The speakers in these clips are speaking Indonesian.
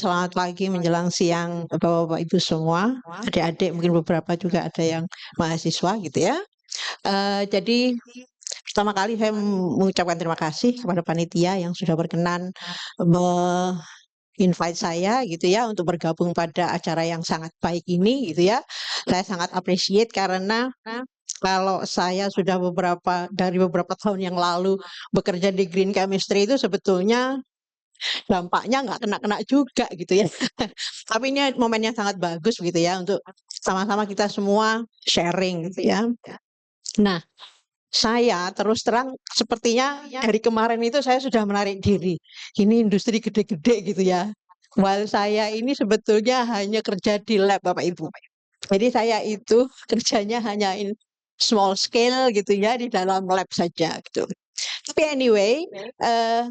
selamat pagi menjelang siang Bapak-bapak Ibu semua, adik-adik mungkin beberapa juga ada yang mahasiswa gitu ya. Jadi pertama kali saya mengucapkan terima kasih kepada panitia yang sudah berkenan invite saya gitu ya untuk bergabung pada acara yang sangat baik ini gitu ya. Saya sangat appreciate karena kalau saya sudah dari beberapa tahun yang lalu bekerja di Green Chemistry itu sebetulnya dampaknya nggak kena-kena juga gitu ya. Tapi ini momen yang sangat bagus gitu ya untuk sama-sama kita semua sharing gitu ya. Nah, saya terus terang sepertinya dari kemarin itu saya sudah menarik diri. Ini industri gede-gede gitu ya. While saya ini sebetulnya hanya kerja di lab Bapak Ibu. Jadi saya itu kerjanya hanya small scale gitu ya di dalam lab saja gitu. Tapi anyway, eh,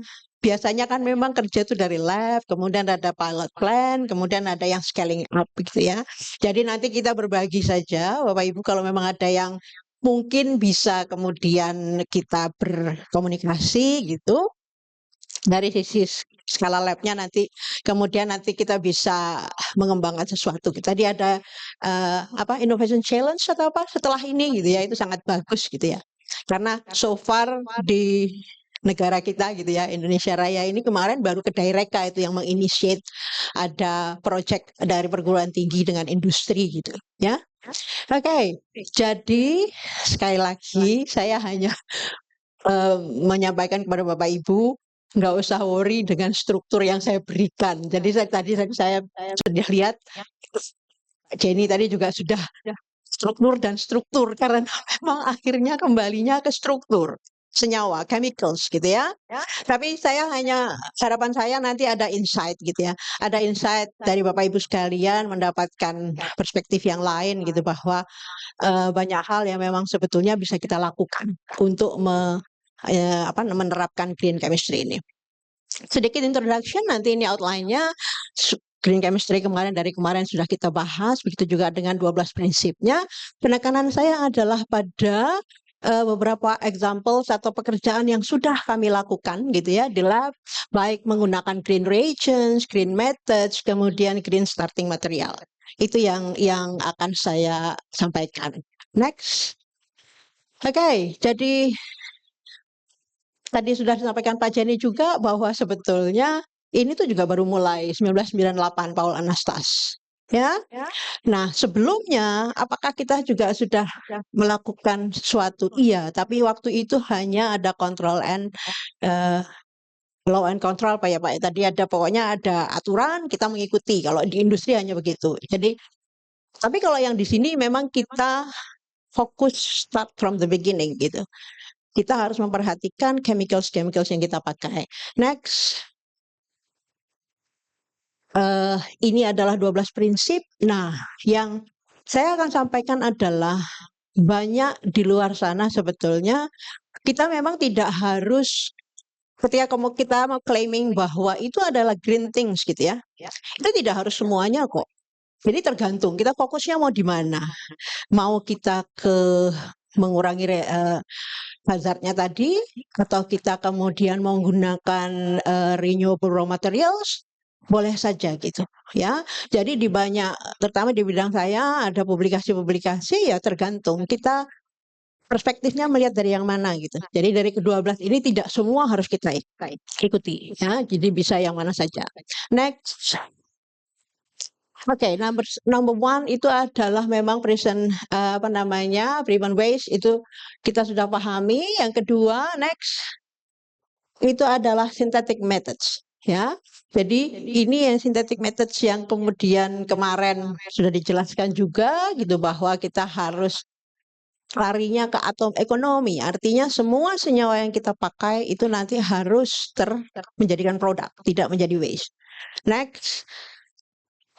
biasanya kan memang kerja itu dari lab, kemudian ada pilot plan, kemudian ada yang scaling up gitu ya. Jadi nanti kita berbagi saja, Bapak Ibu kalau memang ada yang mungkin bisa kemudian kita berkomunikasi gitu dari sisi skala labnya nanti kemudian nanti kita bisa mengembangkan sesuatu. Tadi ada apa innovation challenge atau apa setelah ini gitu ya itu sangat bagus gitu ya. Karena so far di negara kita gitu ya Indonesia Raya ini kemarin baru Kedaireka itu yang menginitiate ada proyek dari perguruan tinggi dengan industri gitu ya. Oke, jadi sekali lagi saya hanya menyampaikan kepada Bapak Ibu nggak usah worry dengan struktur yang saya berikan. Jadi saya sudah lihat Jenny tadi juga sudah struktur dan struktur karena memang akhirnya kembalinya ke struktur senyawa chemicals gitu ya. Tapi saya hanya harapan saya nanti ada insight gitu ya. Ada insight dari Bapak Ibu sekalian mendapatkan perspektif yang lain gitu bahwa banyak hal yang memang sebetulnya bisa kita lakukan untuk menerapkan green chemistry ini. Sedikit introduction, nanti ini outline-nya. Green chemistry dari kemarin sudah kita bahas, begitu juga dengan 12 prinsipnya. Penekanan saya adalah pada beberapa examples atau pekerjaan yang sudah kami lakukan gitu ya di lab, baik menggunakan green reagents, green methods, kemudian green starting material. Itu yang akan saya sampaikan. Next. Oke, jadi tadi sudah disampaikan Pak Jenny juga bahwa sebetulnya ini tuh juga baru mulai 1998 Paul Anastas. Ya. Nah, sebelumnya apakah kita juga sudah melakukan sesuatu? Iya, tapi waktu itu hanya ada control and law and control Pak ya Pak. Tadi ada pokoknya ada aturan kita mengikuti. Kalau di industri hanya begitu. Jadi tapi kalau yang di sini memang kita fokus start from the beginning gitu. Kita harus memperhatikan chemicals yang kita pakai. Next. Ini adalah 12 prinsip. Nah, yang saya akan sampaikan adalah banyak di luar sana sebetulnya kita memang tidak harus ketika kita mau claiming bahwa itu adalah green things gitu ya. Itu tidak harus semuanya kok. Jadi tergantung kita fokusnya mau di mana. Mau kita ke mengurangi hazardnya tadi atau kita kemudian menggunakan renewable raw materials boleh saja gitu ya. Jadi di banyak terutama di bidang saya ada publikasi-publikasi ya tergantung kita perspektifnya melihat dari yang mana gitu. Jadi dari ke-12 ini tidak semua harus kita ikuti ya. Jadi bisa yang mana saja. Next. Oke, number one itu adalah memang prevent waste itu kita sudah pahami. Yang kedua, next itu adalah synthetic methods, ya. Jadi ini yang synthetic methods yang kemudian kemarin sudah dijelaskan juga gitu bahwa kita harus larinya ke atom ekonomi. Artinya semua senyawa yang kita pakai itu nanti harus menjadikan produk, tidak menjadi waste. Next.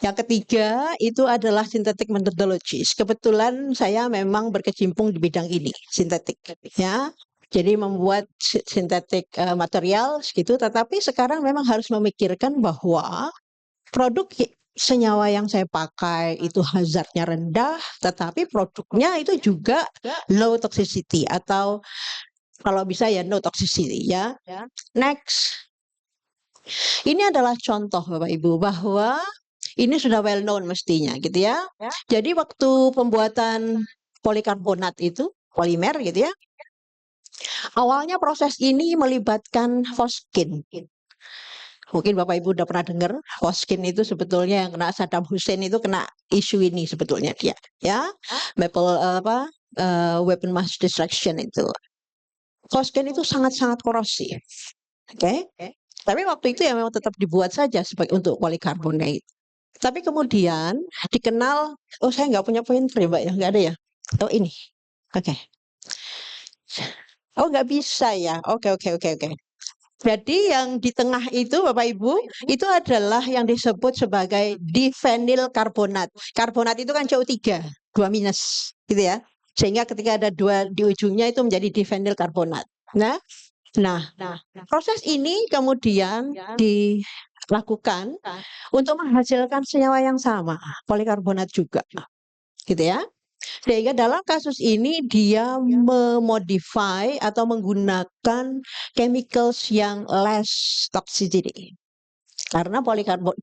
Yang ketiga itu adalah synthetic methodologies. Kebetulan saya memang berkecimpung di bidang ini, sintetik ya. Jadi membuat synthetic materials gitu, tetapi sekarang memang harus memikirkan bahwa produk senyawa yang saya pakai itu hazardnya rendah, tetapi produknya itu juga low toxicity atau kalau bisa ya no toxicity ya. Next. Ini adalah contoh Bapak Ibu bahwa ini sudah well known mestinya gitu ya. Jadi waktu pembuatan polikarbonat itu polimer gitu ya. Awalnya proses ini melibatkan foskin. Mungkin Bapak Ibu udah pernah dengar foskin itu sebetulnya yang kena Saddam Hussein itu kena isu ini sebetulnya dia ya. Weapon mass destruction itu. Foskin itu sangat-sangat korosif. Oke. Tapi waktu itu ya memang tetap dibuat saja sebagai untuk polikarbonat. Tapi kemudian dikenal, oh saya nggak punya pointer ya Mbak ya, nggak ada ya? Oh ini, oke. Oh nggak bisa ya, oke. Jadi yang di tengah itu Bapak Ibu, itu adalah yang disebut sebagai diphenyl karbonat. Karbonat itu kan CO3, 2 minus gitu ya. Sehingga ketika ada 2 di ujungnya itu menjadi diphenyl karbonat. Nah, proses ini kemudian dilakukan untuk menghasilkan senyawa yang sama, polikarbonat juga, gitu ya. Sehingga dalam kasus ini dia memodify atau menggunakan chemicals yang less toxicity. Karena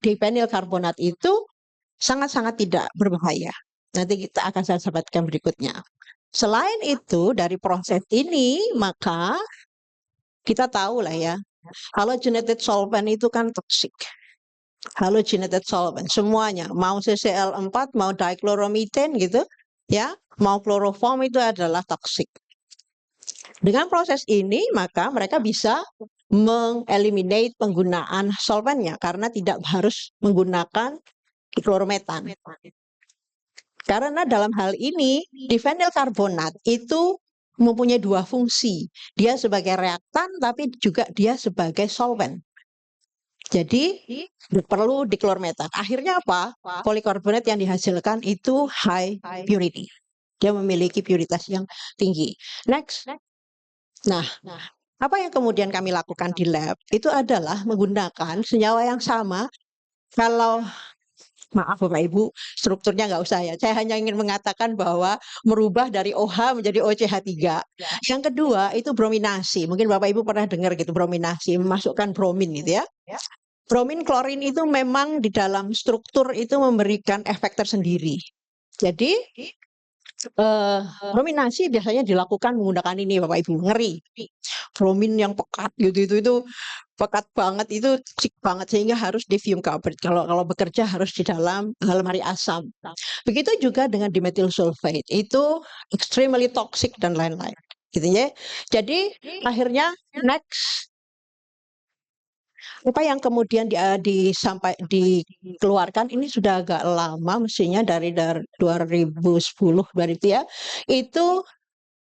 diphenyl karbonat itu sangat-sangat tidak berbahaya. Nanti kita akan saya sampaikan berikutnya. Selain itu, dari proses ini, maka kita tahu lah ya, halogenated solvent itu kan toksik. Halogenated solvent, semuanya, mau CCl4, mau dichloromethane gitu, ya, mau kloroform itu adalah toksik. Dengan proses ini, maka mereka bisa mengeliminate penggunaan solventnya karena tidak harus menggunakan klorometan. Karena dalam hal ini, diphenyl karbonat itu mempunyai 2 fungsi. Dia sebagai reaktan, tapi juga dia sebagai solvent. Jadi perlu diklormetan. Akhirnya apa? Polikarbonat yang dihasilkan itu high purity. Dia memiliki puritas yang tinggi. Next. Nah, apa yang kemudian kami lakukan di lab itu adalah menggunakan senyawa yang sama. Kalau maaf Bapak Ibu, strukturnya nggak usah ya. Saya hanya ingin mengatakan bahwa merubah dari OH menjadi OCH3. Yang kedua itu brominasi. Mungkin Bapak Ibu pernah dengar gitu brominasi, memasukkan bromin gitu ya. Bromin klorin itu memang di dalam struktur itu memberikan efek tersendiri. Jadi brominasi biasanya dilakukan menggunakan ini Bapak Ibu, ngeri. Bromin yang pekat gitu itu pekat banget itu toxic banget sehingga harus di fume cupboard. Kalau bekerja harus di dalam lemari asam. Begitu juga dengan dimethyl sulfate itu extremely toxic dan lain-lain. Gitu ya. Jadi akhirnya next apa yang kemudian dikeluarkan ini sudah agak lama mestinya dari 2010 berarti ya. Itu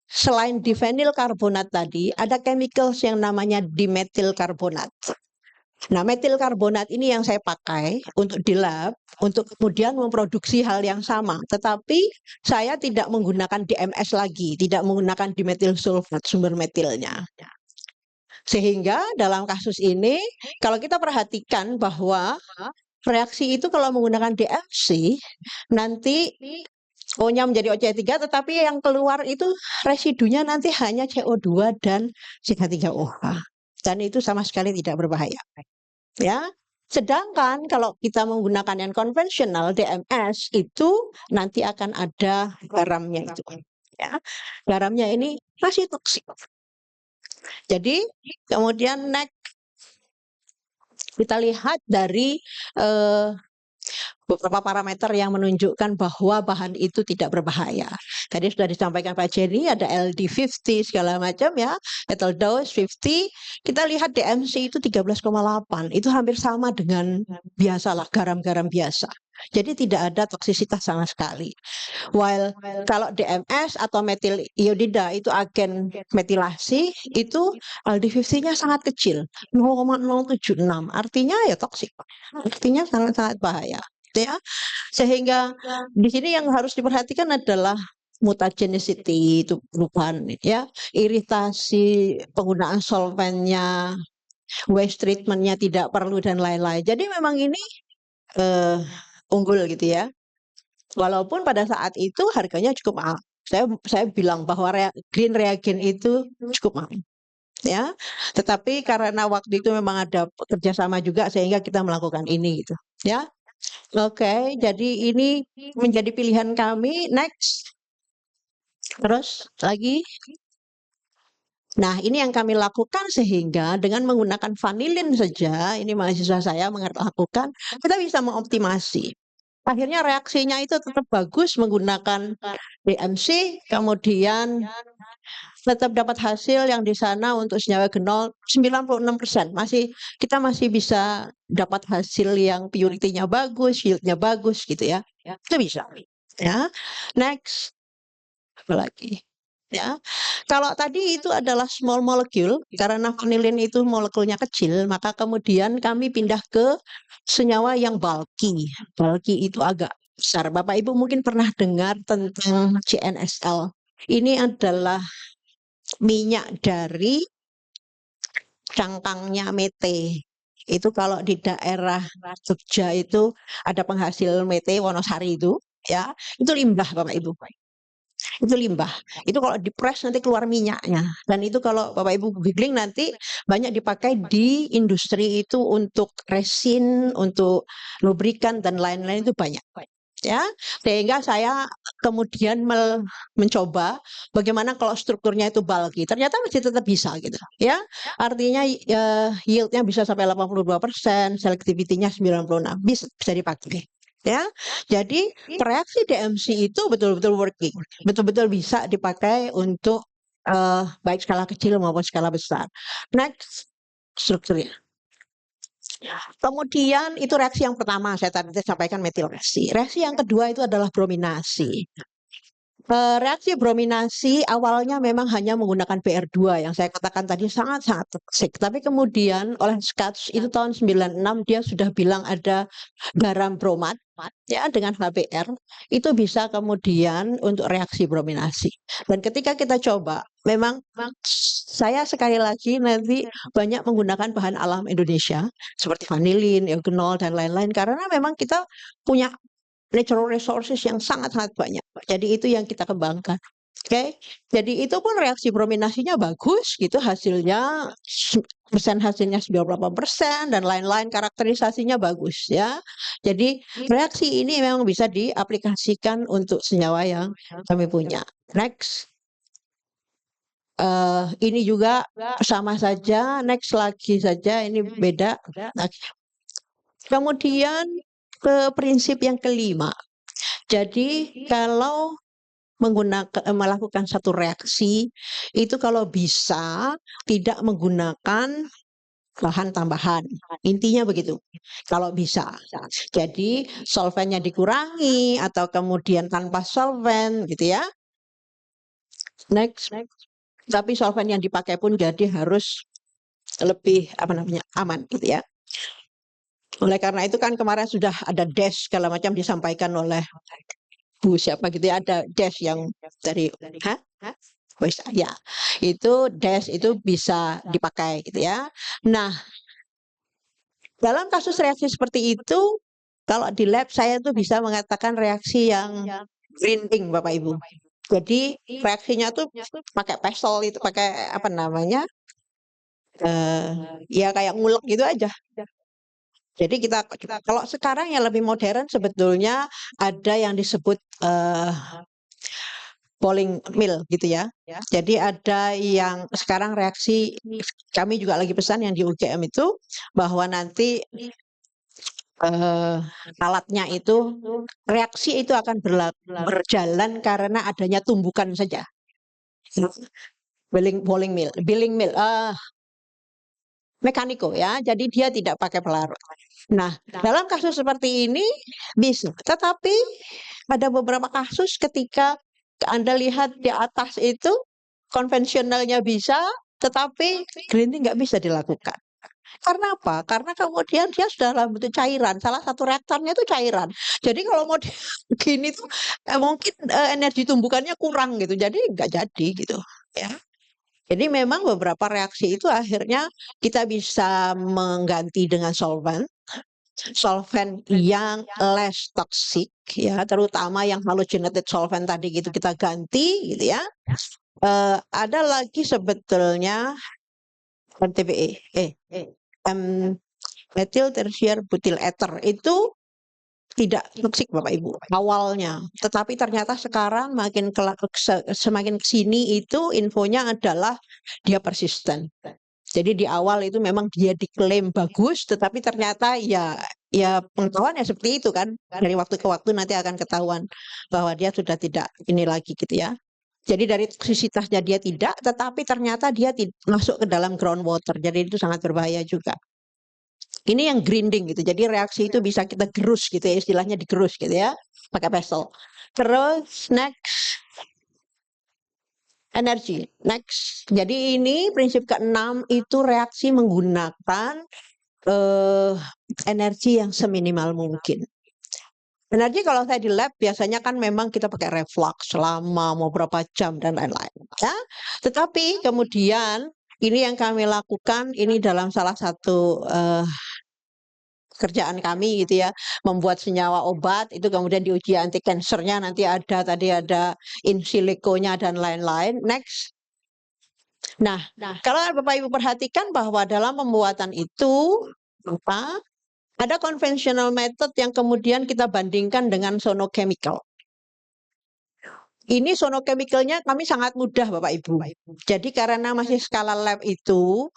selain diphenyl karbonat tadi ada chemicals yang namanya dimethyl karbonat. Nah, metil karbonat ini yang saya pakai untuk di lab untuk kemudian memproduksi hal yang sama, tetapi saya tidak menggunakan DMS lagi, tidak menggunakan dimethyl sulfat sumber metilnya. Sehingga dalam kasus ini kalau kita perhatikan bahwa reaksi itu kalau menggunakan DMC nanti O-nya menjadi OCH3 tetapi yang keluar itu residunya nanti hanya CO2 dan CH3OH. Dan itu sama sekali tidak berbahaya. Ya. Sedangkan kalau kita menggunakan yang konvensional DMS itu nanti akan ada garamnya itu. Ya. Garamnya ini masih toksik. Jadi kemudian next kita lihat dari beberapa parameter yang menunjukkan bahwa bahan itu tidak berbahaya. Tadi sudah disampaikan Pak Jerry ada LD50 segala macam ya, lethal dose 50. Kita lihat DMC itu 13,8. Itu hampir sama dengan biasalah garam-garam biasa. Jadi tidak ada toksisitas sama sekali. While kalau DMS atau metil iodida itu agen metilasi itu LD50-nya sangat kecil, 0,076. Artinya ya toksik. Artinya sangat-sangat bahaya. Ya. Sehingga di sini yang harus diperhatikan adalah mutagenicity itu perubahan ya, iritasi penggunaan solvennya, waste treatmentnya tidak perlu dan lain-lain. Jadi memang ini unggul gitu ya. Walaupun pada saat itu harganya cukup mahal. Saya bilang bahwa green reagen itu cukup mahal. ya. Tetapi karena waktu itu memang ada kerjasama juga sehingga kita melakukan ini gitu, ya. Oke, jadi ini menjadi pilihan kami. Next, terus lagi. Nah, ini yang kami lakukan sehingga dengan menggunakan vanilin saja, ini mahasiswa saya lakukan, kita bisa mengoptimasi. Akhirnya reaksinya itu tetap bagus menggunakan DMC, kemudian tetap dapat hasil yang di sana untuk senyawa genol 96%. Kita masih bisa dapat hasil yang purity-nya bagus, yield-nya bagus gitu ya. Itu bisa. Ya. Next. Apa lagi? Ya. Kalau tadi itu adalah small molecule, karena vanilin itu molekulnya kecil, maka kemudian kami pindah ke senyawa yang bulky. Bulky itu agak besar. Bapak Ibu mungkin pernah dengar tentang CNSL. Ini adalah minyak dari cangkangnya mete. Itu kalau di daerah Jogja itu ada penghasil mete Wonosari itu, ya, itu limbah Bapak Ibu. Itu limbah. Itu kalau dipres nanti keluar minyaknya. Dan itu kalau Bapak Ibu googling nanti banyak dipakai di industri itu untuk resin, untuk lubrikan dan lain-lain itu banyak. Ya, sehingga saya kemudian mencoba bagaimana kalau strukturnya itu bulky. Ternyata masih tetap bisa gitu. Ya, artinya yieldnya bisa sampai 82%, selectivity-nya 96, bisa dipakai. Ya, jadi reaksi DMC itu betul-betul working, betul-betul bisa dipakai untuk baik skala kecil maupun skala besar. Next, strukturnya. Kemudian itu reaksi yang pertama saya tadi sampaikan metil reaksi. Reaksi yang kedua itu adalah brominasi. Reaksi brominasi awalnya memang hanya menggunakan BR2 yang saya katakan tadi sangat-sangat toksik. Tapi kemudian oleh Schatz itu tahun 96 dia sudah bilang ada garam bromat ya dengan HBr itu bisa kemudian untuk reaksi brominasi. Dan ketika kita coba memang saya sekali lagi nanti banyak menggunakan bahan alam Indonesia seperti vanilin, eugenol dan lain-lain karena memang kita punya natural resources yang sangat-sangat banyak. Jadi itu yang kita kembangkan. Oke, jadi itu pun reaksi brominasinya bagus gitu hasilnya hasilnya 98% dan lain-lain karakterisasinya bagus ya. Jadi reaksi ini memang bisa diaplikasikan untuk senyawa yang kami punya. Next. Ini juga sama saja, next lagi saja ini beda. Kemudian ke prinsip yang kelima. Jadi kalau melakukan satu reaksi itu kalau bisa tidak menggunakan bahan tambahan. Intinya begitu. Kalau bisa. Jadi solvennya dikurangi atau kemudian tanpa solven gitu ya. Next. Tapi solven yang dipakai pun jadi harus lebih aman gitu ya. Oleh karena itu kan kemarin sudah ada dash segala macam disampaikan oleh Bu siapa gitu ya, ada dash yang dari wes ya itu dash itu bisa dipakai gitu ya. Nah dalam kasus reaksi seperti itu kalau di lab saya tuh bisa mengatakan reaksi yang grinding Bapak Ibu. Jadi reaksinya tuh pakai pestle itu pakai apa namanya ya kayak ngulek gitu aja. Jadi kita kalau sekarang yang lebih modern sebetulnya ada yang disebut polling mill gitu ya. Jadi ada yang sekarang reaksi kami juga lagi pesan yang di UGM itu bahwa nanti alatnya itu reaksi itu akan berjalan karena adanya tumbukan saja. Billing mill, mekaniko ya. Jadi dia tidak pakai pelarut. Nah, dalam kasus seperti ini bisa. Tetapi ada beberapa kasus ketika Anda lihat di atas itu konvensionalnya bisa, tetapi grinding nggak bisa dilakukan. Karena apa? Karena kemudian dia sudah dalam bentuk cairan. Salah satu reaktornya itu cairan. Jadi kalau mau gini tuh mungkin energi tumbukannya kurang gitu. Jadi nggak jadi gitu. Ya. Jadi memang beberapa reaksi itu akhirnya kita bisa mengganti dengan solvent yang less toxic ya, terutama yang halogenated solvent tadi gitu kita ganti gitu ya. Ada lagi sebetulnya MTBE, M metil tersier butil ether itu tidak toksik Bapak Ibu awalnya, tetapi ternyata sekarang semakin kesini itu infonya adalah dia persisten. Jadi di awal itu memang dia diklaim bagus, tetapi ternyata ya pengetahuannya seperti itu kan. Dari waktu ke waktu nanti akan ketahuan bahwa dia sudah tidak ini lagi gitu ya. Jadi dari toksisitasnya dia tidak, tetapi ternyata dia masuk ke dalam groundwater. Jadi itu sangat berbahaya juga. Ini yang grinding gitu. Jadi reaksi itu bisa kita gerus gitu ya, istilahnya digerus gitu ya, pakai pesel. Terus next energi. Next. Jadi ini prinsip keenam itu reaksi menggunakan energi yang seminimal mungkin. Energi kalau saya di lab biasanya kan memang kita pakai reflux selama mau berapa jam dan lain-lain ya. Tetapi kemudian ini yang kami lakukan ini dalam salah satu kerjaan kami gitu ya, membuat senyawa obat itu kemudian diuji anti kansernya, nanti tadi ada in siliconya dan lain-lain. Next. Nah, kalau Bapak Ibu perhatikan bahwa dalam pembuatan itu apa? Ada conventional method yang kemudian kita bandingkan dengan sonochemical. Ini sonochemicalnya kami sangat mudah Bapak Ibu. Jadi karena masih skala lab itu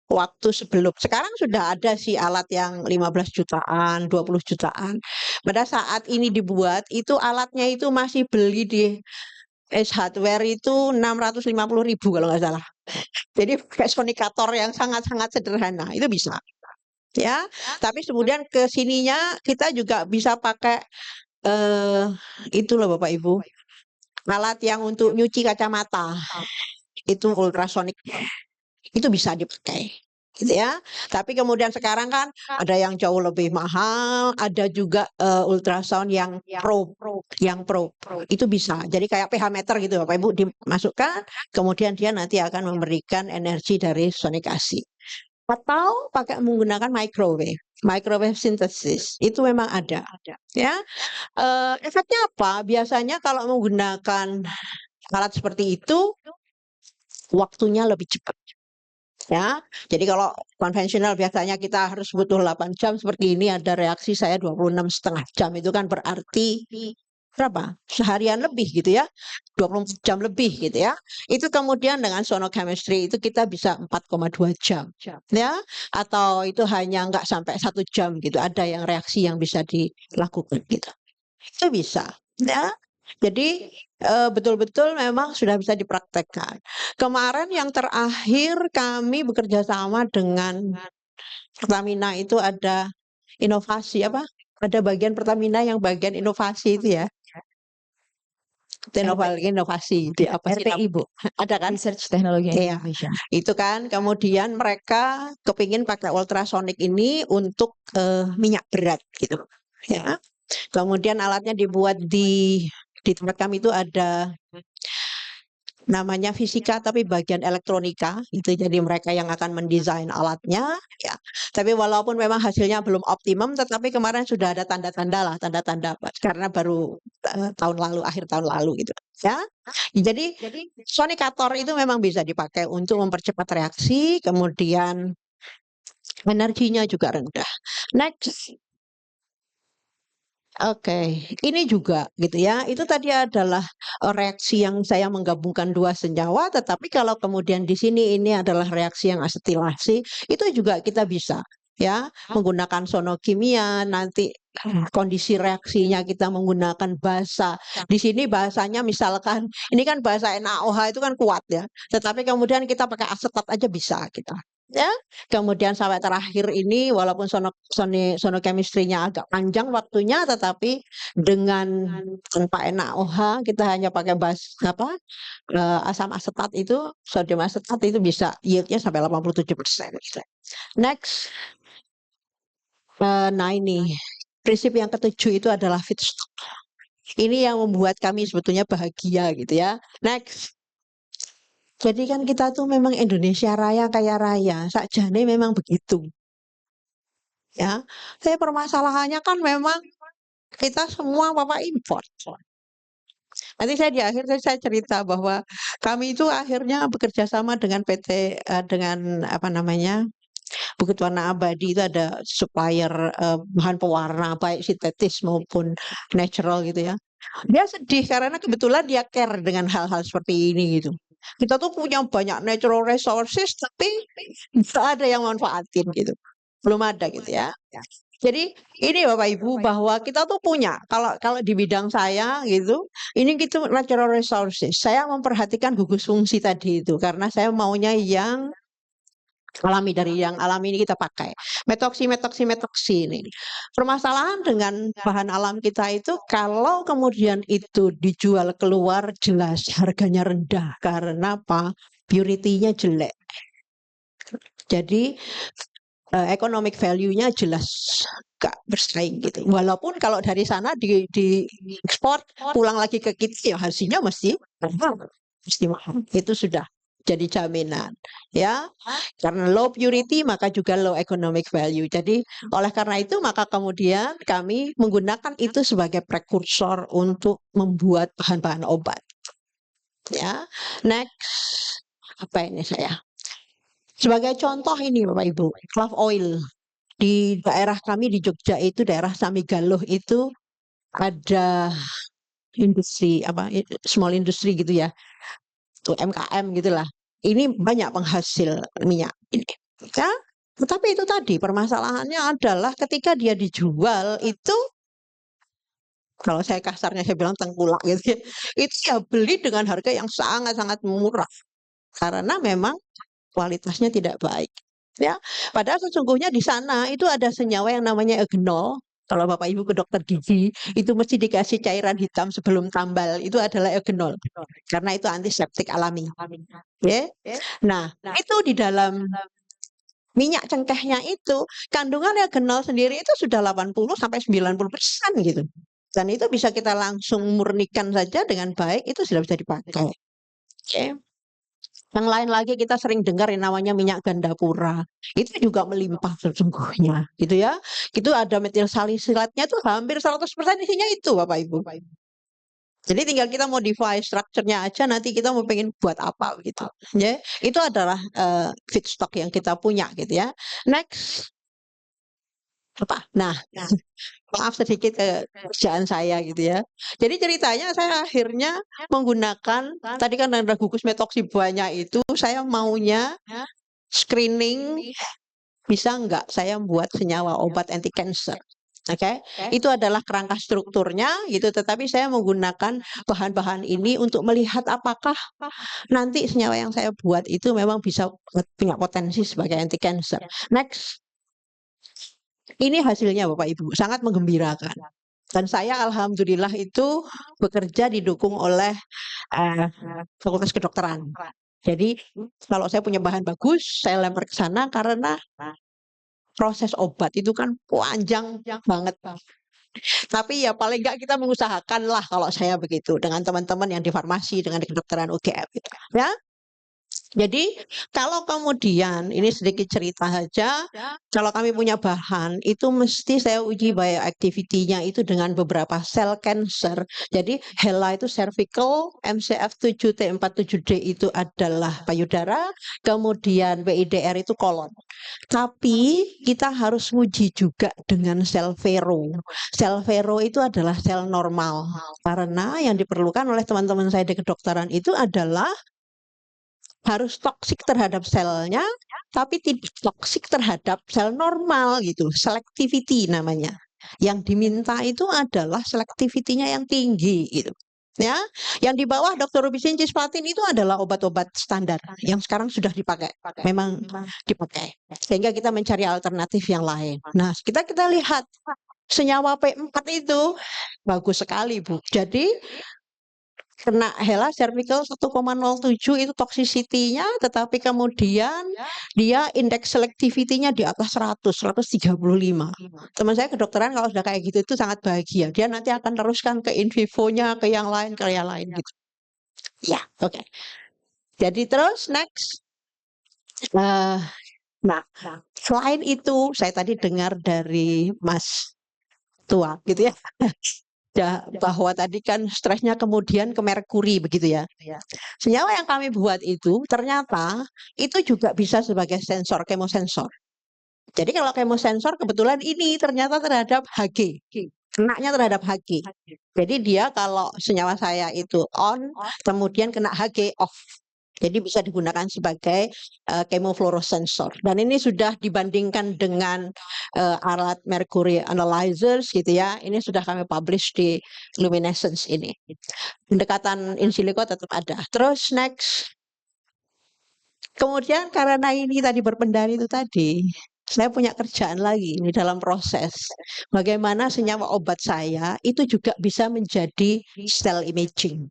waktu sebelum sekarang sudah ada sih alat yang 15 jutaan, 20 jutaan. Pada saat ini dibuat itu alatnya itu masih beli di Hardware itu 650.000 kalau nggak salah. Jadi pakai sonikator yang sangat-sangat sederhana itu bisa. Ya, tapi kemudian ke sininya kita juga bisa pakai itu loh Bapak Ibu. Alat yang untuk nyuci kacamata. Itu ultrasonik. Itu bisa dipakai. Gitu ya. Tapi kemudian sekarang kan ada yang jauh lebih mahal, ada juga ultrasound yang pro, itu bisa. Jadi kayak pH meter gitu Bapak Ibu dimasukkan, kemudian dia nanti akan memberikan energi dari sonikasi. Atau pakai menggunakan microwave synthesis itu memang ada ya. Efeknya apa? Biasanya kalau menggunakan alat seperti itu waktunya lebih cepat. Ya, jadi kalau konvensional biasanya kita harus butuh 8 jam, seperti ini ada reaksi saya 26,5 jam, itu kan berarti berapa? Seharian lebih gitu ya, 24 jam lebih gitu ya. Itu kemudian dengan sonochemistry itu kita bisa 4,2 jam ya, atau itu hanya nggak sampai 1 jam gitu, ada yang reaksi yang bisa dilakukan gitu. Itu bisa ya. Jadi betul-betul memang sudah bisa dipraktekkan. Kemarin yang terakhir kami bekerja sama dengan Pertamina itu ada inovasi apa? Ada bagian Pertamina yang bagian inovasi itu ya. Inovasi itu apa sih? RTI Bu, Ada kan? Research Technology Iya. Innovation. Itu kan kemudian mereka kepingin pakai ultrasonik ini untuk minyak berat gitu ya. Kemudian alatnya dibuat di tempat kami itu ada namanya fisika tapi bagian elektronika itu, jadi mereka yang akan mendesain alatnya ya. Tapi walaupun memang hasilnya belum optimum, tetapi kemarin sudah ada tanda-tanda karena baru akhir tahun lalu gitu ya. Jadi sonikator itu memang bisa dipakai untuk mempercepat reaksi, kemudian energinya juga rendah. Next. Oke, ini juga gitu ya. Itu tadi adalah reaksi yang saya menggabungkan dua senyawa, tetapi kalau kemudian di sini ini adalah reaksi yang asetilasi, itu juga kita bisa ya menggunakan sonokimia. Nanti kondisi reaksinya kita menggunakan bahasa. Di sini bahasanya misalkan ini kan bahasa NaOH itu kan kuat ya, tetapi kemudian kita pakai asetat aja bisa kita. Ya, kemudian sampai terakhir ini walaupun sonochemistry-nya agak panjang waktunya, tetapi dengan tanpa NaOH kita hanya pakai asam asetat itu, sodium asetat itu bisa yield-nya sampai 87% gitu. Next. Nah ini prinsip yang ketujuh itu adalah feedstock. Ini yang membuat kami sebetulnya bahagia gitu ya. Next. Jadi kan kita tuh memang Indonesia Raya kaya raya, sakjane memang begitu. Ya, saya permasalahannya kan memang kita semua Bapak import. Nanti saya di akhir saya cerita bahwa kami itu akhirnya bekerja sama dengan PT, dengan apa namanya, Bukit Warna Abadi itu ada supplier, bahan pewarna baik sintetis maupun natural gitu ya. Dia sedih karena kebetulan dia care dengan hal-hal seperti ini gitu. Kita tuh punya banyak natural resources tapi nggak ada yang manfaatin gitu. Belum ada gitu ya. Jadi ini Bapak Ibu bahwa kita tuh punya kalau kalau di bidang saya gitu, ini gitu natural resources. Saya memperhatikan gugus fungsi tadi itu karena saya maunya yang alami dari yang alami ini kita pakai. Metoksi, metoksi, metoksi ini. Permasalahan dengan bahan alam kita itu kalau kemudian itu dijual keluar jelas harganya rendah karena apa? Purity-nya jelek. Jadi economic value-nya jelas gak bersaing gitu. Walaupun kalau dari sana di ekspor pulang lagi ke kita ya hasilnya mesti mahal. Itu sudah jadi jaminan ya. Karena low purity maka juga low economic value. Jadi oleh karena itu maka kemudian kami menggunakan itu sebagai prekursor untuk membuat bahan-bahan obat ya. Next apa ini saya? Sebagai contoh ini Bapak Ibu, clove oil di daerah kami di Jogja itu daerah Samigaluh itu ada industri apa small industry gitu ya, tuh MKM gitulah. Ini banyak penghasil minyak ini. Ya, tetapi itu tadi permasalahannya adalah ketika dia dijual itu kalau saya kasarnya saya bilang tengkulak gitu ya, itu ya beli dengan harga yang sangat-sangat murah karena memang kualitasnya tidak baik. Ya, padahal sesungguhnya di sana itu ada senyawa yang namanya eugenol. Kalau Bapak Ibu ke dokter gigi, itu mesti dikasih cairan hitam sebelum tambal. Itu adalah eugenol. Karena itu antiseptik alami. Ya. Nah, itu di dalam minyak cengkehnya itu kandungan eugenol sendiri itu sudah 80 sampai 90% gitu. Dan itu bisa kita langsung murnikan saja dengan baik, itu sudah bisa dipakai. Oke. Yang lain lagi kita sering dengar yang namanya minyak gandapura. Itu juga melimpah sesungguhnya, gitu ya. Itu ada metil salisilatnya tuh hampir 100% isinya itu Bapak Ibu. Jadi tinggal kita modify strukturnya aja nanti kita mau pengen buat apa gitu. Ya, itu adalah feedstock yang kita punya gitu ya. Next apa? Nah, maaf sedikit ke kerjaan saya gitu ya. Jadi ceritanya saya akhirnya menggunakan tadi kan ada gugus metoksi banyak itu saya maunya screening bisa enggak saya buat senyawa obat anti cancer. Oke, itu adalah kerangka strukturnya gitu, tetapi saya menggunakan bahan-bahan ini untuk melihat apakah nanti senyawa yang saya buat itu memang bisa punya potensi sebagai anti cancer. Next, ini hasilnya Bapak Ibu, sangat menggembirakan. Dan saya alhamdulillah itu bekerja didukung oleh Fakultas Kedokteran. Jadi kalau saya punya bahan bagus, saya lempar ke sana karena proses obat itu kan panjang banget. Tapi ya paling enggak kita mengusahakan lah kalau saya begitu dengan teman-teman yang di farmasi dengan di kedokteran UGM gitu. Ya. Jadi kalau kemudian ini sedikit cerita saja, kalau kami punya bahan itu mesti saya uji bioactivity-nya itu dengan beberapa sel cancer. Jadi HeLa itu cervical, MCF7T47D itu adalah payudara, kemudian PIDR itu kolon. Tapi kita harus uji juga dengan sel Vero. Sel Vero itu adalah sel normal karena yang diperlukan oleh teman-teman saya di kedokteran itu adalah harus toksik terhadap selnya, tapi tidak toksik terhadap sel normal gitu. Selectivity namanya. Yang diminta itu adalah selectivity-nya yang tinggi gitu. Ya, yang di bawah Dr. Rubisin Cisplatin itu adalah obat-obat standar yang sekarang sudah dipakai, memang dipakai. Sehingga kita mencari alternatif yang lain. Nah, kita lihat senyawa P4 itu bagus sekali, Bu. Jadi kena HeLa cervical 1,07 itu toxicity-nya, tetapi kemudian dia indeks selectivity-nya di atas 100, 135. Teman saya kedokteran kalau sudah kayak gitu itu sangat bahagia. Dia nanti akan teruskan ke in vivo-nya, ke yang lain gitu. Ya, oke. Jadi terus next. Nah, selain itu saya tadi dengar dari Mas Tua gitu ya. bahwa tadi kan stresnya kemudian ke merkuri begitu ya. Senyawa yang kami buat itu ternyata itu juga bisa sebagai sensor, kemosensor. Jadi kalau kemosensor kebetulan ini ternyata terhadap Hg, kenanya terhadap Hg. Jadi dia kalau senyawa saya itu on, kemudian kena Hg off. Jadi bisa digunakan sebagai chemofluorescensor. Dan ini sudah dibandingkan dengan alat mercury analyzers gitu ya. Ini sudah kami publish di luminescence ini. Pendekatan in silico tetap ada. Terus next. Kemudian karena ini tadi berpendari itu tadi, saya punya kerjaan lagi ini dalam proses. Bagaimana senyawa obat saya itu juga bisa menjadi cell imaging.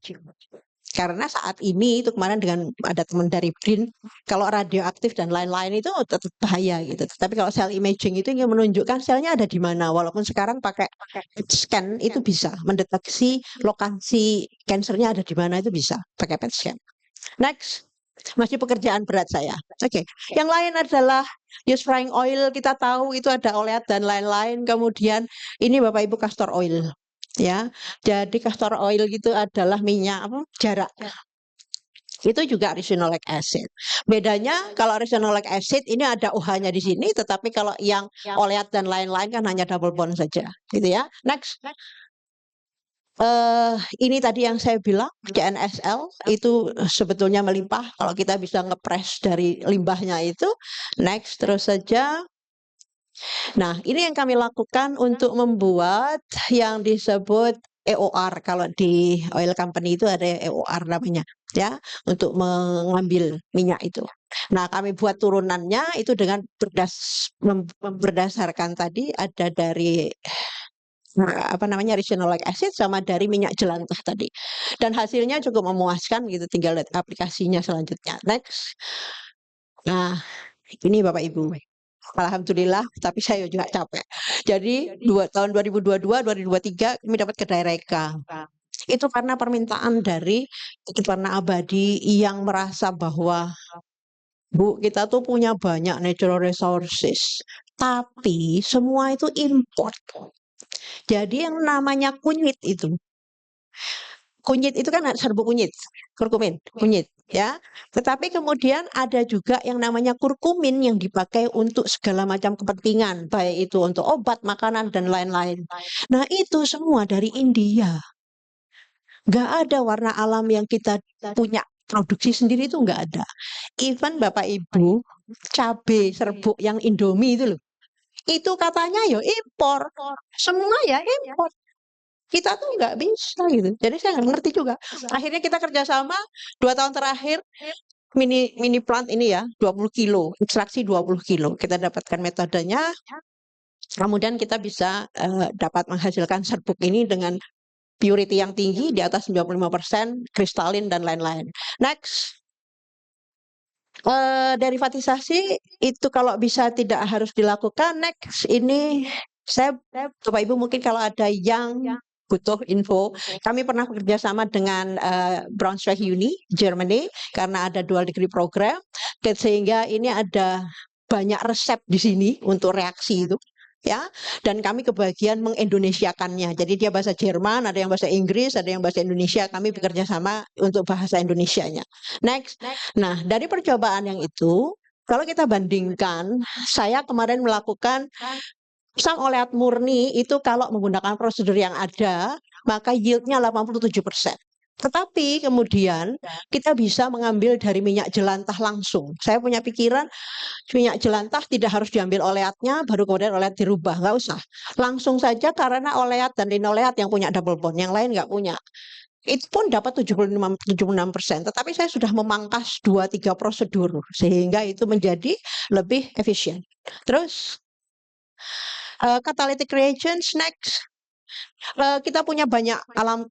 Karena saat ini itu kemarin dengan ada teman dari BRIN, kalau radioaktif dan lain-lain itu tetap bahaya gitu. Tapi kalau cell imaging itu ingin menunjukkan selnya ada di mana. Walaupun sekarang pakai PET scan itu bisa mendeteksi lokasi kansernya ada di mana itu bisa pakai PET scan. Next. Masih pekerjaan berat saya. Oke. Yang lain adalah use frying oil, kita tahu itu ada oleat dan lain-lain. Kemudian ini Bapak Ibu castor oil. Ya. Jadi castor oil itu adalah minyak jarak. Itu juga ricinoleic acid. Bedanya kalau ricinoleic acid ini ada OH-nya di sini, tetapi kalau yang oleat dan lain-lain kan hanya double bond saja, gitu ya. Next. Ini tadi yang saya bilang CNSL itu sebetulnya melimpah kalau kita bisa ngepres dari limbahnya itu. Next, terus saja. Nah, ini yang kami lakukan untuk membuat yang disebut EOR. Kalau di oil company itu ada EOR namanya, ya, untuk mengambil minyak itu. Nah, kami buat turunannya itu dengan berdasarkan tadi ada dari ricinoleic acid sama dari minyak jelantah tadi. Dan hasilnya cukup memuaskan gitu, tinggal lihat aplikasinya selanjutnya. Next. Nah, ini Bapak Ibu. Alhamdulillah, tapi saya juga capek. Jadi tahun 2022, 2023 kami dapat kedai Reka. Itu karena permintaan dari Warna Abadi yang merasa bahwa Bu, kita tuh punya banyak natural resources, tapi semua itu import. Jadi yang namanya kunyit itu kan serbuk kunyit, kurkumin, kunyit, ya. Tetapi kemudian ada juga yang namanya kurkumin yang dipakai untuk segala macam kepentingan, baik itu untuk obat, makanan, dan lain-lain. Nah, itu semua dari India. Nggak ada warna alam yang kita punya produksi sendiri itu nggak ada. Even Bapak Ibu, cabai serbuk yang Indomie itu loh, itu katanya ya impor, semua ya impor. Kita tuh nggak bisa gitu. Jadi saya nggak ngerti juga. Akhirnya kita kerjasama 2 tahun terakhir mini plant ini ya 20 kilo, ekstraksi 20 kilo. Kita dapatkan metodenya, kemudian kita bisa dapat menghasilkan serbuk ini dengan purity yang tinggi di atas 95%, kristalin dan lain-lain. Next. Derivatisasi itu kalau bisa tidak harus dilakukan. Next, ini saya Bapak Ibu mungkin kalau ada yang butuh info, kami pernah bekerja sama dengan Braunschweig Uni Germany karena ada dual degree program, sehingga ini ada banyak resep di sini untuk reaksi itu, ya. Dan kami kebagian mengindonesiakannya. Jadi dia bahasa Jerman, ada yang bahasa Inggris, ada yang bahasa Indonesia. Kami bekerja sama untuk bahasa Indonesianya. Next. Nah, dari percobaan yang itu, kalau kita bandingkan, saya kemarin melakukan sang oleat murni itu kalau menggunakan prosedur yang ada, maka yieldnya 87%. Tetapi kemudian kita bisa mengambil dari minyak jelantah langsung. Saya punya pikiran minyak jelantah tidak harus diambil oleatnya, baru kemudian oleat dirubah. Nggak usah. Langsung saja karena oleat dan linoleat yang punya double bond, yang lain nggak punya. Itu pun dapat 76%. Tetapi saya sudah memangkas 2-3 prosedur, sehingga itu menjadi lebih efisien. Terus, catalytic reagents next. Kita punya banyak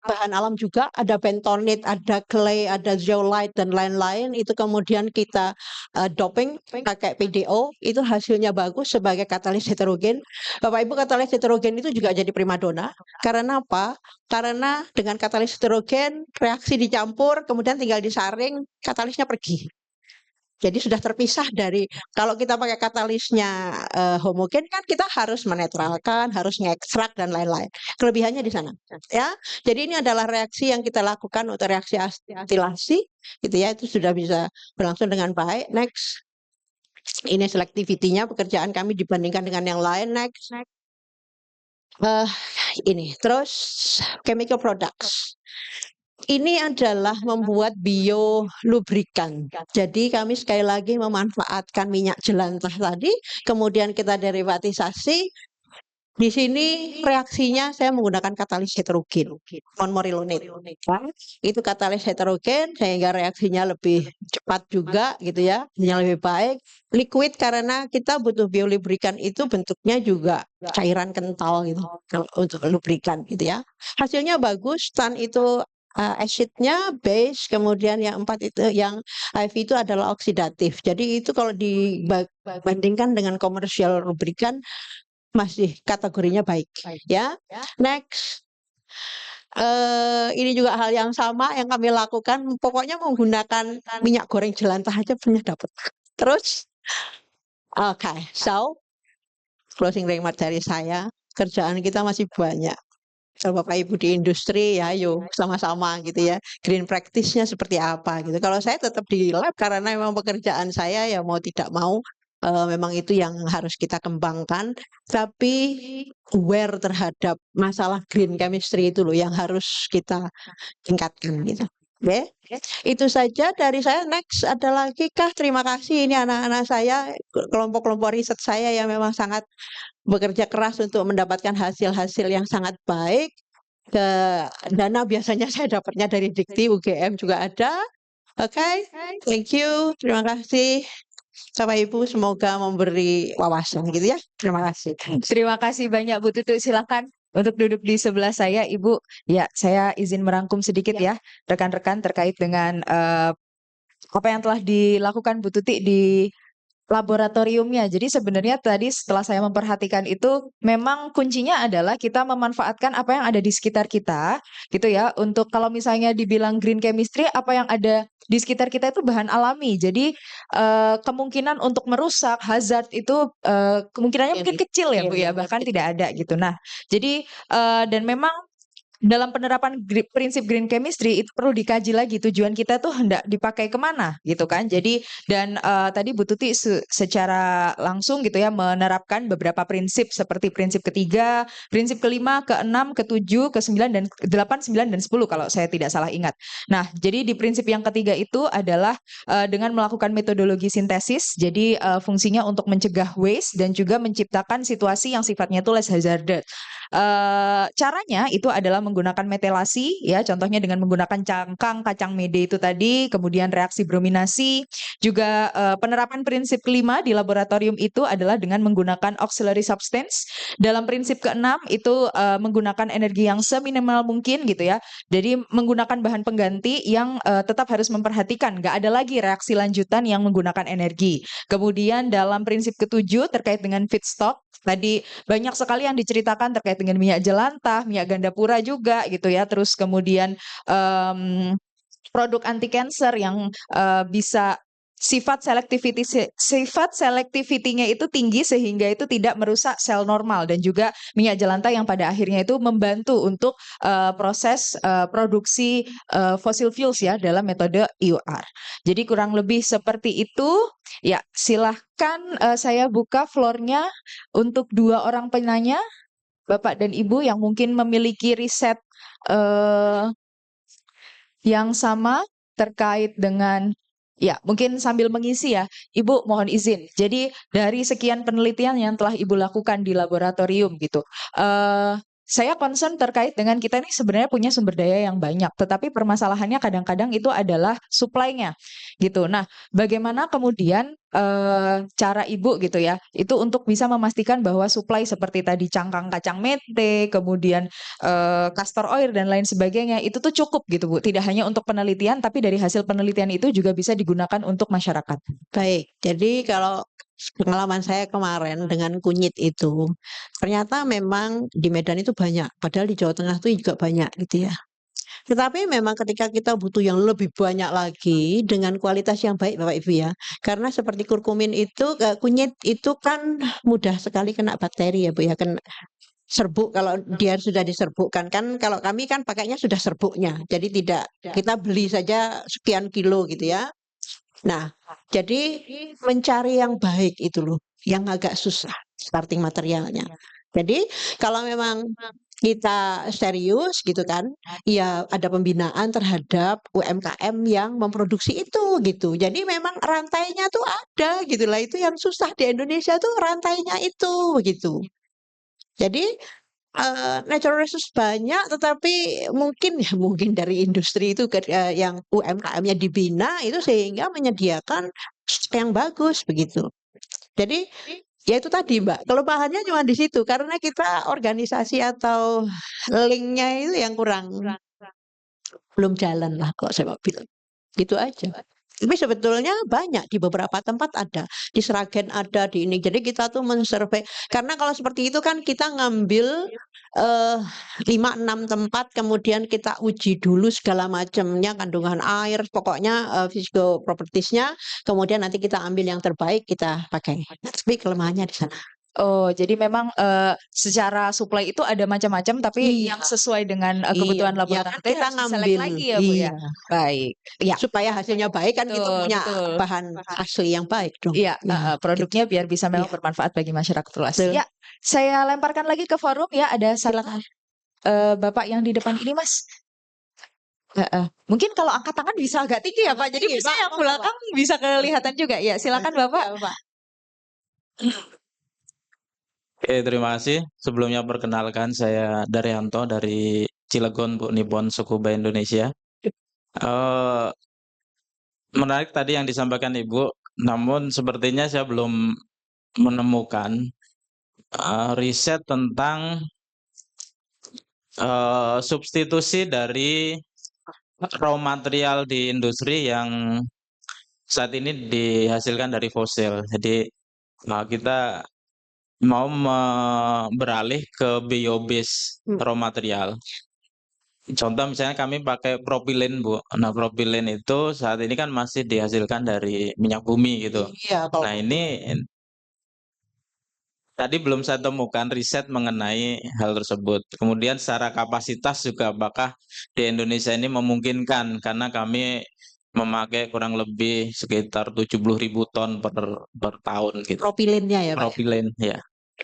bahan alam juga, ada bentonite, ada clay, ada zeolite dan lain-lain. Itu kemudian kita doping pakai PDO, itu hasilnya bagus sebagai katalis heterogen. Bapak Ibu, katalis heterogen itu juga jadi primadona. Karena apa? Karena dengan katalis heterogen reaksi dicampur, kemudian tinggal disaring, katalisnya pergi. Jadi sudah terpisah dari kalau kita pakai katalisnya homogen kan kita harus menetralkan, harus ngekstrak dan lain-lain. Kelebihannya di sana, ya. Jadi ini adalah reaksi yang kita lakukan untuk reaksi asilasi, gitu ya. Itu sudah bisa berlangsung dengan baik. Next, ini selectivity-nya pekerjaan kami dibandingkan dengan yang lain. Next, ini terus chemical products. Ini adalah membuat biolubrikan. Jadi kami sekali lagi memanfaatkan minyak jelantah tadi, kemudian kita derivatisasi. Di sini reaksinya saya menggunakan katalis heterogen, non-morillonate. Itu katalis heterogen sehingga reaksinya lebih cepat juga gitu ya, yang lebih baik. Liquid karena kita butuh biolubrikan itu bentuknya juga cairan kental gitu untuk lubrikan gitu ya. Hasilnya bagus, tan itu acidnya base, kemudian yang 4 itu yang IV itu adalah oksidatif. Jadi itu kalau dibandingkan dengan komersial lubrikan masih kategorinya baik ya. Next, ini juga hal yang sama yang kami lakukan, pokoknya menggunakan minyak goreng jelantah aja punya dapat. Terus, so closing remark dari saya, kerjaan kita masih banyak. Kalau Bapak Ibu di industri ya ayo sama-sama gitu ya. Green practice-nya seperti apa gitu. Kalau saya tetap di lab karena memang pekerjaan saya ya mau tidak mau memang itu yang harus kita kembangkan. Tapi aware terhadap masalah green chemistry itu loh yang harus kita tingkatkan gitu. Oke, itu saja dari saya. Next ada lagi kah? Terima kasih. Ini anak-anak saya, kelompok-kelompok riset saya yang memang sangat bekerja keras untuk mendapatkan hasil-hasil yang sangat baik. Dana biasanya saya dapatnya dari Dikti, UGM juga ada. Oke, thank you. Terima kasih. Bapak Ibu semoga memberi wawasan gitu ya. Terima kasih. Terima kasih banyak Bu Tutu. Silakan untuk duduk di sebelah saya, Ibu. Ya, saya izin merangkum sedikit ya, rekan-rekan terkait dengan apa yang telah dilakukan Bu Tuti di laboratoriumnya. Jadi sebenarnya tadi setelah saya memperhatikan itu memang kuncinya adalah kita memanfaatkan apa yang ada di sekitar kita gitu ya. Untuk kalau misalnya dibilang green chemistry, apa yang ada di sekitar kita itu bahan alami. Jadi kemungkinan untuk merusak hazard itu kemungkinannya mungkin kecil ya Bu ya, bahkan tidak ada gitu. Nah, jadi dan memang dalam penerapan prinsip green chemistry itu perlu dikaji lagi tujuan kita tuh hendak dipakai kemana gitu kan. Jadi dan tadi Bu Tuti secara langsung gitu ya menerapkan beberapa prinsip seperti prinsip ketiga, prinsip kelima, keenam, ketujuh, kesembilan dan 8, 9 dan 10 kalau saya tidak salah ingat. Nah, jadi di prinsip yang ketiga itu adalah dengan melakukan metodologi sintesis. Jadi fungsinya untuk mencegah waste dan juga menciptakan situasi yang sifatnya itu less hazardous. Caranya itu adalah menggunakan metilasi ya, contohnya dengan menggunakan cangkang kacang mede itu tadi, kemudian reaksi brominasi, juga penerapan prinsip kelima di laboratorium itu adalah dengan menggunakan auxiliary substance. Dalam prinsip keenam itu menggunakan energi yang seminimal mungkin gitu ya. Jadi menggunakan bahan pengganti yang tetap harus memperhatikan, nggak ada lagi reaksi lanjutan yang menggunakan energi. Kemudian dalam prinsip ketujuh terkait dengan feedstock, tadi banyak sekali yang diceritakan terkait dengan minyak jelantah, minyak gandapura juga gitu ya. Terus kemudian produk anti cancer yang bisa sifat selectivity-nya itu tinggi sehingga itu tidak merusak sel normal, dan juga minyak jelantah yang pada akhirnya itu membantu untuk proses produksi fossil fuels ya dalam metode EOR. Jadi kurang lebih seperti itu. Ya, silahkan saya buka floor-nya untuk 2 orang penanya, Bapak dan Ibu yang mungkin memiliki riset yang sama terkait dengan, ya mungkin sambil mengisi ya, Ibu mohon izin. Jadi dari sekian penelitian yang telah Ibu lakukan di laboratorium gitu, saya concern terkait dengan kita ini sebenarnya punya sumber daya yang banyak, tetapi permasalahannya kadang-kadang itu adalah supply-nya gitu. Nah, bagaimana kemudian cara Ibu gitu ya, itu untuk bisa memastikan bahwa supply seperti tadi cangkang kacang mete, kemudian castor oil dan lain sebagainya itu tuh cukup gitu Bu. Tidak hanya untuk penelitian, tapi dari hasil penelitian itu juga bisa digunakan untuk masyarakat. Baik, jadi kalau pengalaman saya kemarin dengan kunyit itu, ternyata memang di Medan itu banyak, padahal di Jawa Tengah itu juga banyak gitu ya. Tetapi memang ketika kita butuh yang lebih banyak lagi dengan kualitas yang baik Bapak Ibu ya. Karena seperti kurkumin itu, kunyit itu kan mudah sekali kena bakteri ya Bu ya, kena serbuk kalau dia sudah diserbukkan. Kan kalau kami kan pakainya sudah serbuknya. Jadi tidak kita beli saja sekian kilo gitu ya. Nah, jadi mencari yang baik itu loh, yang agak susah starting materialnya. Jadi kalau memang kita serius gitu kan, ya ada pembinaan terhadap UMKM yang memproduksi itu gitu. Jadi memang rantainya tuh ada gitu lah. Itu yang susah di Indonesia tuh rantainya itu gitu. Jadi natural resource banyak, tetapi mungkin ya mungkin dari industri itu yang UMKM-nya dibina itu sehingga menyediakan stok yang bagus begitu. Jadi ya itu tadi Mbak, kelemahannya cuma di situ karena kita organisasi atau linknya itu yang kurang belum jalan lah kok saya mau bilang. Gitu aja. Tapi sebetulnya banyak di beberapa tempat ada, di Sragen ada, di ini. Jadi kita tuh mensurvei. Karena kalau seperti itu kan kita ngambil 5-6 tempat, kemudian kita uji dulu segala macamnya, kandungan air, pokoknya physical propertiesnya. Kemudian nanti kita ambil yang terbaik kita pakai. Nah, tapi kelemahannya di sana. Oh, jadi memang secara supply itu ada macam-macam, tapi yang Iya, sesuai dengan iya, kebutuhan ya laboratorium kan tadi kita harus diselek ngambil, lagi ya, Bu ya? iya. Baik, ya, Supaya hasilnya baik kan kita betul, punya betul. bahan asli yang baik dong. Iya, Nah, gitu. produknya biar bisa memang Iya, bermanfaat bagi masyarakat luas. betul. Ya, saya lemparkan lagi ke forum ya, ada silakan Bapak yang di depan ini, Mas. Mungkin kalau angkat tangan bisa agak tinggi ya, Pak. Jadi Tinggi, bisa Pak. yang Monggo, Pak. belakang bisa kelihatan juga. Ya, silakan Bapak. Ya, Pak. Oke, terima kasih. Sebelumnya perkenalkan saya Daryanto dari Cilegon, Bu Nippon Tsukuba Indonesia. Eh, Menarik tadi yang disampaikan Ibu, namun sepertinya saya belum menemukan riset tentang substitusi dari raw material di industri yang saat ini dihasilkan dari fosil. Jadi kita mau beralih ke bio-based raw material. Contoh misalnya kami pakai propilin, Bu. Nah, propilin itu saat ini kan masih dihasilkan dari minyak bumi gitu. Iya, kalau Nah, ini tadi belum saya temukan riset mengenai hal tersebut. Kemudian secara kapasitas juga apakah di Indonesia ini memungkinkan karena kami memakai kurang lebih sekitar 70.000 ton per tahun gitu. propilennya ya, Pak. Propilin, ya.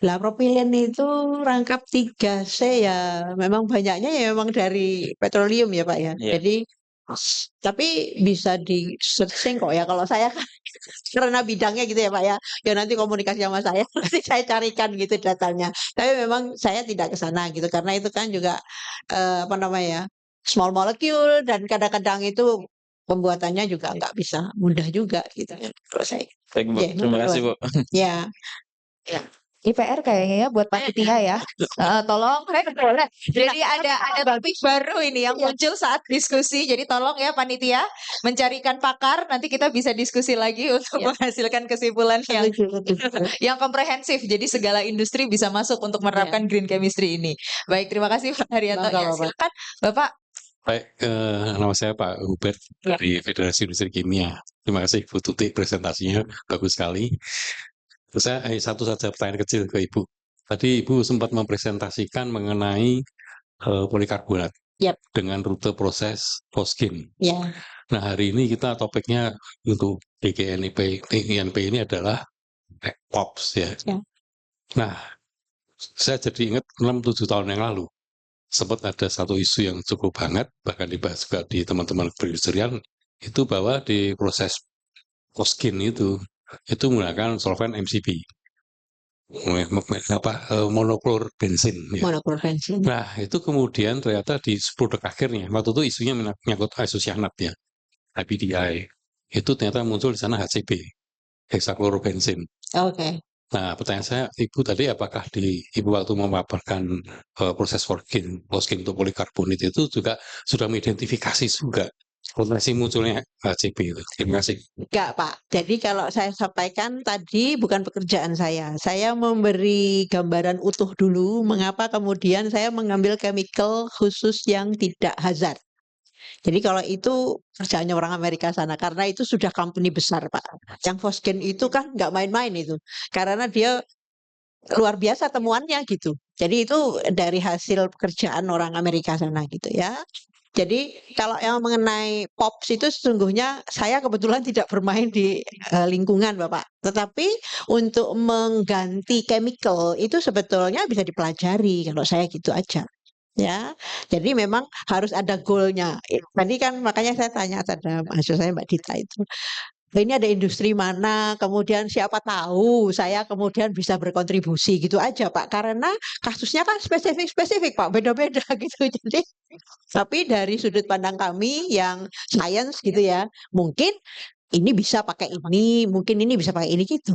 Lah propilen itu rangkap 3C ya. Memang banyaknya ya memang dari petroleum ya, Pak ya. Iya. Jadi tapi bisa di searching kok ya kalau saya kan karena bidangnya gitu ya Pak ya. Ya nanti komunikasi sama saya nanti saya carikan gitu datanya. Tapi memang saya tidak ke sana gitu karena itu kan juga apa namanya ya, small molecule dan kadang-kadang itu pembuatannya juga nggak bisa mudah juga gitu ya kalau saya. Baik, Bu. Ya, Terima kasih, Bu. ya. IPR kayaknya ya buat panitia ya. Tolong, boleh. Jadi ada topik baru ini yang muncul saat diskusi. Jadi tolong ya panitia mencarikan pakar. Nanti kita bisa diskusi lagi untuk menghasilkan kesimpulan yang komprehensif. Jadi segala industri bisa masuk untuk menerapkan green chemistry ini. Baik, terima kasih Pak Haryanto. Bangga, Ya, Bapak. silakan Bapak. Baik, nama saya Pak Hubert dari Federasi Industri Kimia. Terima kasih Bu Tuti presentasinya bagus sekali. Terus saya satu saja pertanyaan kecil ke Ibu. Tadi Ibu sempat mempresentasikan mengenai polikarbonat Yap. dengan rute proses post-kin. Ya. Nah, hari ini kita topiknya untuk GGNIP ini adalah POPs ya. Ya. Nah, saya jadi ingat 6-7 tahun yang lalu sempat ada satu isu yang cukup hangat, bahkan dibahas juga di teman-teman perindustrian, itu bahwa di proses post-kin itu menggunakan solvent MCB, monoklor bensin. Ya. Monoklor bensin. Nah, itu kemudian ternyata di produk akhirnya, waktu itu isunya menyangkut isocyanat ya, IPDI, itu ternyata muncul di sana HCB, hexaklorobensin. Oke. Nah, pertanyaan saya, Ibu tadi apakah Ibu waktu memaparkan proses post-kin untuk polikarbonat itu juga sudah mengidentifikasi juga potensi munculnya HCB itu? Terima kasih. Enggak, Pak. Jadi kalau saya sampaikan tadi bukan pekerjaan saya. Saya memberi gambaran utuh dulu mengapa kemudian saya mengambil chemical khusus yang tidak hazard. Jadi kalau itu kerjaannya orang Amerika sana karena itu sudah company besar, Pak. Yang Fosgen itu kan nggak main-main itu. Karena dia luar biasa temuannya gitu. Jadi itu dari hasil pekerjaan orang Amerika sana gitu ya. Jadi kalau yang mengenai POPs itu sesungguhnya saya kebetulan tidak bermain di lingkungan Bapak. Tetapi untuk mengganti chemical itu sebetulnya bisa dipelajari kalau saya gitu aja. Ya, jadi memang harus ada goalnya. Tadi kan makanya saya tanya pada mahasiswa saya Mbak Dita itu. Ini ada industri mana, kemudian siapa tahu saya kemudian bisa berkontribusi gitu aja Pak. Karena kasusnya kan spesifik-spesifik Pak, beda-beda gitu. Jadi tapi dari sudut pandang kami yang science gitu ya, mungkin ini bisa pakai ini, mungkin ini bisa pakai ini gitu.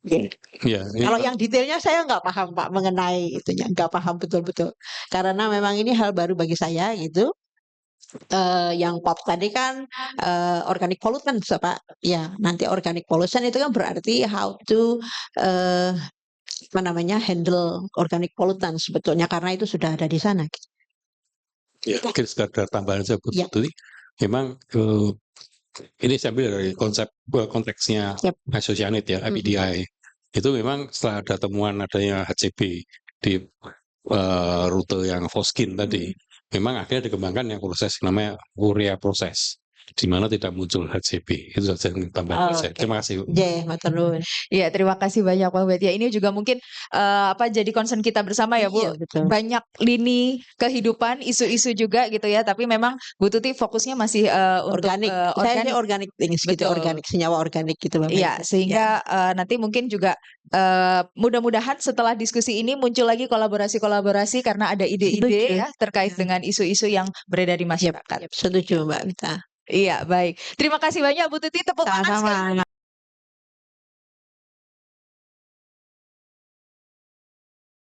Ya, ini Kalau Pak. yang detailnya saya nggak paham Pak mengenai itunya, nggak paham betul-betul. Karena memang ini hal baru bagi saya gitu. Yang pop tadi kan organic pollutants Pak. Ya, nanti organic pollution itu kan berarti how to apa namanya handle organic pollutants sebetulnya karena itu sudah ada di sana. Gitu. Ya, mungkin sekedar tambahan saja Bu Ya. Tuti. Memang ini saya ambil dari konteksnya Yap. isocyanate ya, IPDI. Itu memang setelah ada temuan adanya HCP di rute yang Foskin tadi, memang akhirnya dikembangkan yang proses namanya urea proses, di mana tidak muncul HCP. Itu saja yang tambahan saya. Oke. Terima kasih. Bu. Matur nuwun. Iya, terima kasih banyak Pak Ubed. Ya, ini juga mungkin jadi concern kita bersama ya Bu. Iya, betul. Banyak lini kehidupan, isu-isu juga gitu ya. Tapi memang Bu Tuti fokusnya masih untuk Organik. Saya sih organic things gitu, Betul. organik senyawa organik gitu Bapak. Iya, Ibu. sehingga nanti mungkin juga mudah-mudahan setelah diskusi ini muncul lagi kolaborasi-kolaborasi karena ada ide-ide Setuju. ya terkait dengan isu-isu yang beredar di masyarakat. Setuju Mbak Mita. Iya, baik. Terima kasih banyak Bu Tuti, tepuk tangan sekali. Sama-sama.